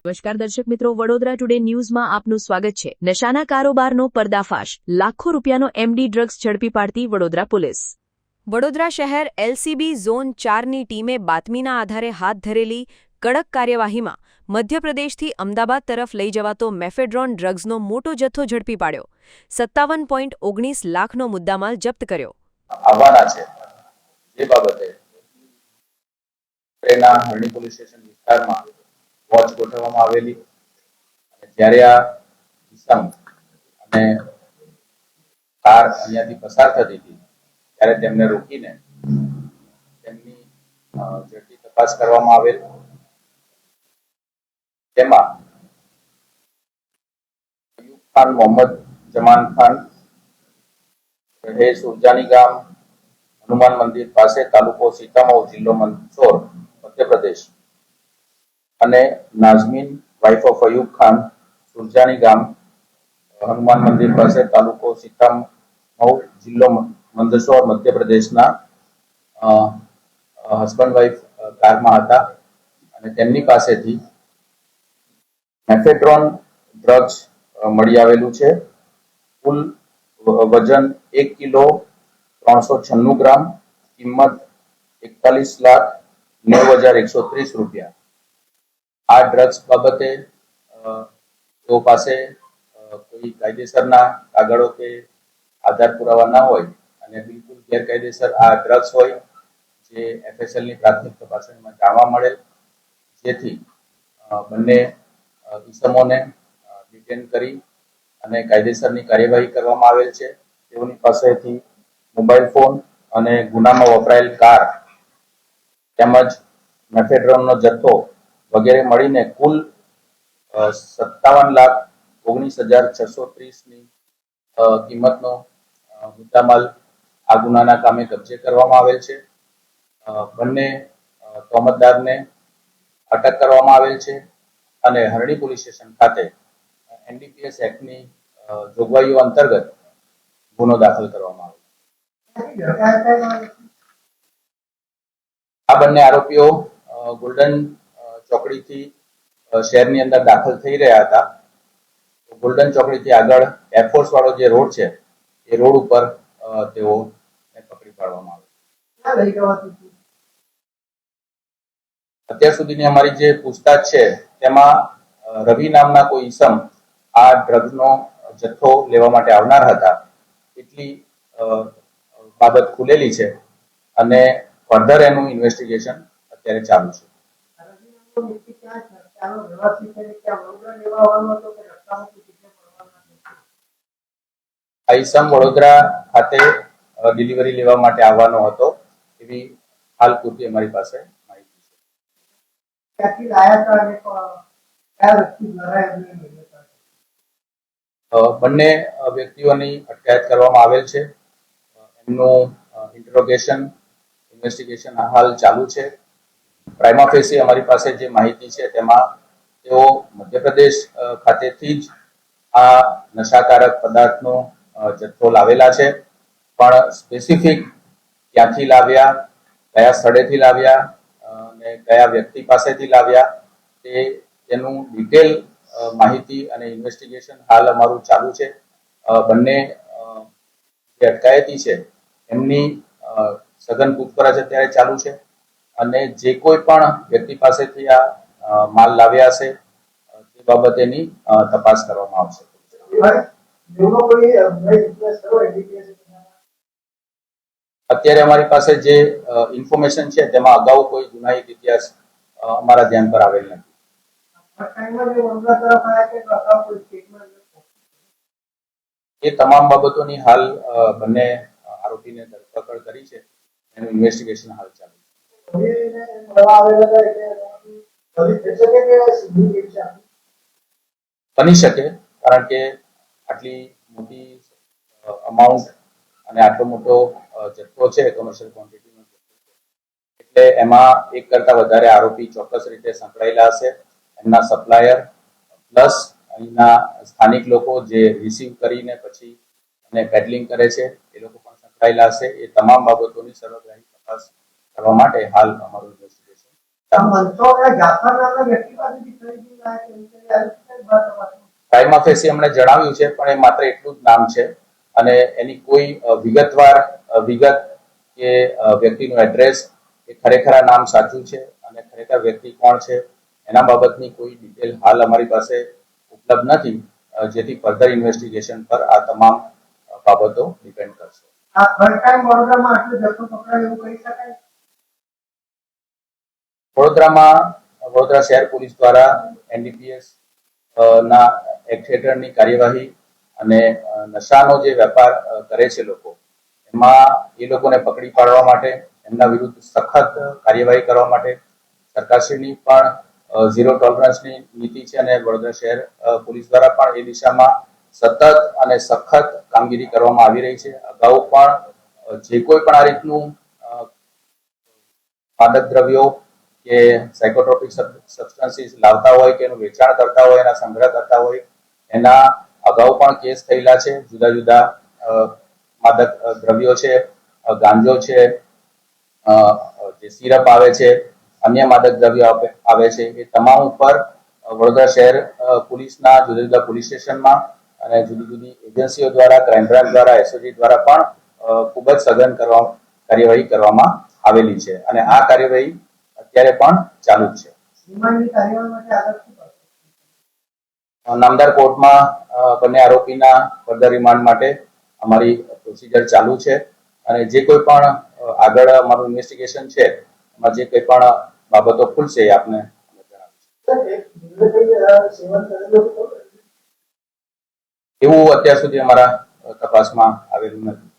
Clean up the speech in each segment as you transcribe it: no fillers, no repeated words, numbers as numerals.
નમસ્કાર દર્શક મિત્રો, વડોદરા ટુડે ન્યૂઝમાં આપનું સ્વાગત છે। નશાના કારોબારનો પર્દાફાશ, લાખો રૂપિયાનો એમડી ડ્રગ્સ ઝડપી પાડતી વડોદરા પોલીસ। વડોદરા શહેર એલસીબી ઝોન 4ની ટીમે બાતમીના આધારે હાથ ધરેલી કડક કાર્યવાહીમાં મધ્યપ્રદેશથી અમદાવાદ તરફ લઈ જવાતો મેફેડ્રોન ડ્રગ્સનો મોટો જથ્થો ઝડપી પાડ્યો। 57.19 લાખનો મુદ્દામાલ જપ્ત કર્યો। આવવાના છે જે બાબતે તેના હરણી પોલીસ સ્ટેશન વિસ્તારમાં વોચ ગોઠવવામાં આવેલી અને જ્યારે આ કિસ્સા અને કાર અહીંયાથી પસાર થતી હતી ત્યારે તેમને રોકીને તેમની ઝડપી તપાસ કરવામાં આવેલ। તેમાં અયુબ ખાન મોહમ્મદ જમાન ખાન રહે સુરજાની ગામ હનુમાન મંદિર પાસે તાલુકો સીતામऊ જિલ્લો મંદસौर मध्य प्रदेश અને નાઝમીન વાઇફ ઓફ અયુબ ખાન સુરજાની ગામ હનુમાન મંદિર પાસે તાલુકો સીતામऊ જિલ્લો મંદસौर મધ્ય પ્રદેશના હસબન્ડ વાઇફ કારમાં હતા અને તેમની પાસેથી મેફેડ્રોન ડ્રગ્સ મળી આવેલું છે। કુલ વજન 1 કિલો 396 ગ્રામ, કિંમત 41,09,130 રૂપિયા। આ ડ્રગ્સ બાબતે તેઓ પાસે કોઈ કાયદેસરના કાગળો કે આધાર પુરાવા ના હોય અને બિલકુલ ગેરકાયદેસર આ ડ્રગ્સ હોય જે એફએસએલની પ્રાથમિક તપાસણીમાં જાણવા મળેલ, જેથી બંને ઇસમોને ડિટેન કરી અને કાયદેસરની કાર્યવાહી કરવામાં આવેલ છે। તેઓની પાસેથી મોબાઈલ ફોન અને ગુનામાં વપરાયેલ કાર તેમજ મેફેડ્રોનનો જથ્થો વગેરે મળીને કુલ 57,19,630ની કિંમતનો મુદ્દામાલ આ ગુનાના કામે કબજે કરવામાં આવેલ છે। બંને તોહમતદારને અટક કરવામાં આવેલ છે અને હરણી પોલીસ સ્ટેશન ખાતે એનડીપીએસ એક્ટની જોગવાઈઓ અંતર્ગત ગુનો દાખલ કરવામાં આવ્યો। આ બંને આરોપીઓ ગોલ્ડન ચોકડીથી શહેરની અંદર દાખલ થઈ રહ્યા હતા। ગોલ્ડન ચોકડીથી આગળ એરફોર્સ વાળો જે રોડ છે એ રોડ ઉપર તેઓને પકડી પાડવામાં આવ્યા। અત્યાર સુધીની અમારી જે પૂછતાછ છે તેમાં રવિ નામના કોઈ ઈસમ આ ડ્રગ્સનો જથ્થો લેવા માટે આવનાર હતા એટલી બાબત ખુલેલી છે અને ફર્ધર એનું ઇન્વેસ્ટિગેશન અત્યારે ચાલુ છે। આ ઈસમ વડોદરા ખાતે ડિલિવરી લેવા માટે આવવાનો હતો એવી હાલ પૂરતી અમારી પાસે માહિતી છે। બંને વ્યક્તિઓની અટકાયત કરવામાં આવેલ છે। એમનું ઇન્ટરોગેશન ઇન્વેસ્ટિગેશન હાલ ચાલુ છે। પ્રાઇમા ફેસી અમારી પાસે જે માહિતી છે તેમાં તેઓ મધ્યપ્રદેશ ખાતેથી જ આ નશાકારક પદાર્થનો જથ્થો લાવેલા છે, પણ સ્પેસિફિક ક્યાંથી લાવ્યા, કયા સ્થળેથી લાવ્યા અને કયા વ્યક્તિ પાસેથી લાવ્યા તેનું ડિટેલ માહિતી અને ઇન્વેસ્ટિગેશન હાલ અમારું ચાલુ છે। બંને જે અટકાયતી છે એમની સઘન પૂછપરછ અત્યારે ચાલુ છે અને જે કોઈ પણ વ્યક્તિ પાસેથી આ માલ લાવ્યા હશે તે બાબતેની તપાસ કરવામાં આવશે। અત્યારે અમારી પાસે જે ઇન્ફોર્મેશન છે તેમાં અગાઉ કોઈ ગુનાહિત ઇતિહાસ અમારા ધ્યાન પર આવેલ નથી। એ તમામ બાબતોની હાલ બંને આરોપીને ધરપકડ કરી છે, એનું ઇન્વેસ્ટિગેશન હાલ ચાલુ છે। બની શકે, કારણ કે આટલી મોટી અમાઉન્ટ અને આટલો મોટો જથ્થો છે કોમર્શિયલ ક્વોન્ટિટીનો જથ્થો છે એટલે એમાં એક કરતા વધારે આરોપી ચોક્કસ રીતે સંકળાયેલા હશે। એમના સપ્લાયર પ્લસ અહીંના સ્થાનિક લોકો જે રિસીવ કરીને પછી અને પેડલિંગ કરે છે એ લોકો પણ સંકળાયેલા હશે। એ તમામ બાબતોની સર્વગ્રાહી તપાસ કરવા માટે હાલ અમારું ઇન્વેસ્ટિગેશન ચાલુ મંદસોર જાફર નામના વ્યક્તિ પાસેથી ખરીદી લાયક એમ કરી આવી છે તપાસમાં. પ્રાઇમા ફેસી અમને જણાવ્યું છે, પણ એ માત્ર એટલું જ નામ છે અને એની કોઈ વિગતવાર વિગત કે વ્યક્તિનું એડ્રેસ એ ખરેખર આ નામ સાચું છે અને ખરેખર વ્યક્તિ કોણ છે એના બાબતની કોઈ ડિટેલ હાલ અમારી પાસે ઉપલબ્ધ નથી, જેથી ફર્ધર ઇન્વેસ્ટિગેશન પર આ તમામ બાબતો ડિપેન્ડ કરશે. આ ફર્સ્ટ ટાઈમ વડોદરામાં આટલો જથ્થો પકડાય એવું કહી શકાય? વડોદરા શહેર પોલીસ દ્વારા એનડીપીએસ ના એક્ટ હેઠળની કાર્યવાહી અને નશાનો જે વેપાર કરે છે લોકો, એમાં એ લોકોને પકડી પાડવા માટે, એમના વિરુદ્ધ સખત કાર્યવાહી કરવા માટે સરકારશ્રીની પણ ઝીરો ટોલરન્સની નીતિ છે અને વડોદરા શહેર પોલીસ દ્વારા પણ એ દિશામાં સતત અને સખત કામગીરી કરવામાં આવી રહી છે. અગાઉ પણ જે કોઈ પણ આ રીતનું માદક દ્રવ્યો કે સાયકોટ્રોપિક સબસ્ટન્સીસ લાવતા હોય કે એનું વેચાણ કરતા હોય, એના સંગ્રહ કરતા હોય, એના અગાઉ પણ કેસ થયેલા છે. જુદા જુદા માદક દ્રવ્યો છે, ગાંજો છે, જે સિરપ આવે છે, અન્ય માદક દ્રવ્યો આવે છે, એ તમામ ઉપર વડોદરા શહેર પોલીસના જુદા જુદા પોલીસ સ્ટેશનમાં અને જુદી જુદી એજન્સીઓ દ્વારા, ક્રાઇમ બ્રાન્ચ દ્વારા, એસઓજી દ્વારા પણ ખૂબ જ સઘન કાર્યવાહી કરવામાં આવેલી છે અને આ કાર્યવાહી અત્યારે પણ ચાલુ જ છે. રિમાન્ડની કાર્યવાહી માટે આગળ શું કરશો? નામદાર કોર્ટમાં બંને આરોપીના ફર્ધર રિમાન્ડ માટે અમારી પ્રોસિજર ચાલુ છે અને જે કોઈ પણ આગળ અમારું ઇન્વેસ્ટિગેશન છે એમાં જે કોઈ પણ બાબતો ખુલશે એ આપને જણાવીશું. એવું અત્યાર સુધી અમારા તપાસમાં આવેલું નથી.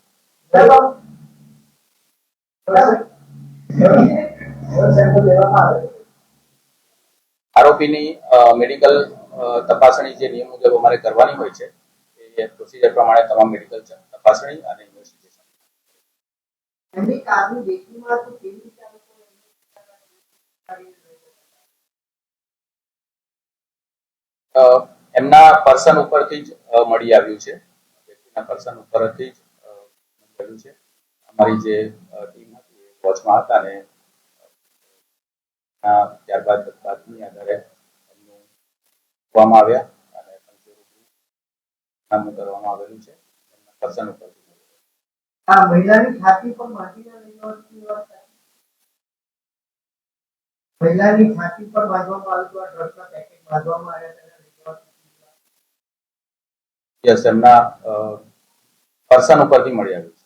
આરોપીની મેડિકલ તપાસણી જે નિયમ મુજબ અમારે કરવાની હોય છે એ પ્રોસિજર પ્રમાણે તમામ મેડિકલ તપાસણી અને ઇન્વેસ્ટિગેશન. એમની કારની દેખીમાં તો કેવી રીતે એમના પર્સન ઉપરથી જ મળી આવ્યું છે, વ્યક્તિના પર્સન ઉપરથી જ મળ્યું છે. અમારી જે ટીમ હતી એ વોચમાં હતા અને ત્યારબાદ બાતમી આધારે એમનું મૂકવામાં આવ્યા અને નામું કરવામાં આવેલું છે. એમના પર્સન ઉપરથી આ મહિલાની છાતી પર માટીના લઈને મહિલાની છાતી પર બાંધવામાં આવ્યું, આ ડ્રગ્સના પેકેટ બાંધવામાં આવ્યા. યસ, એમના પર્સન ઉપરથી મળી આવ્યું છે.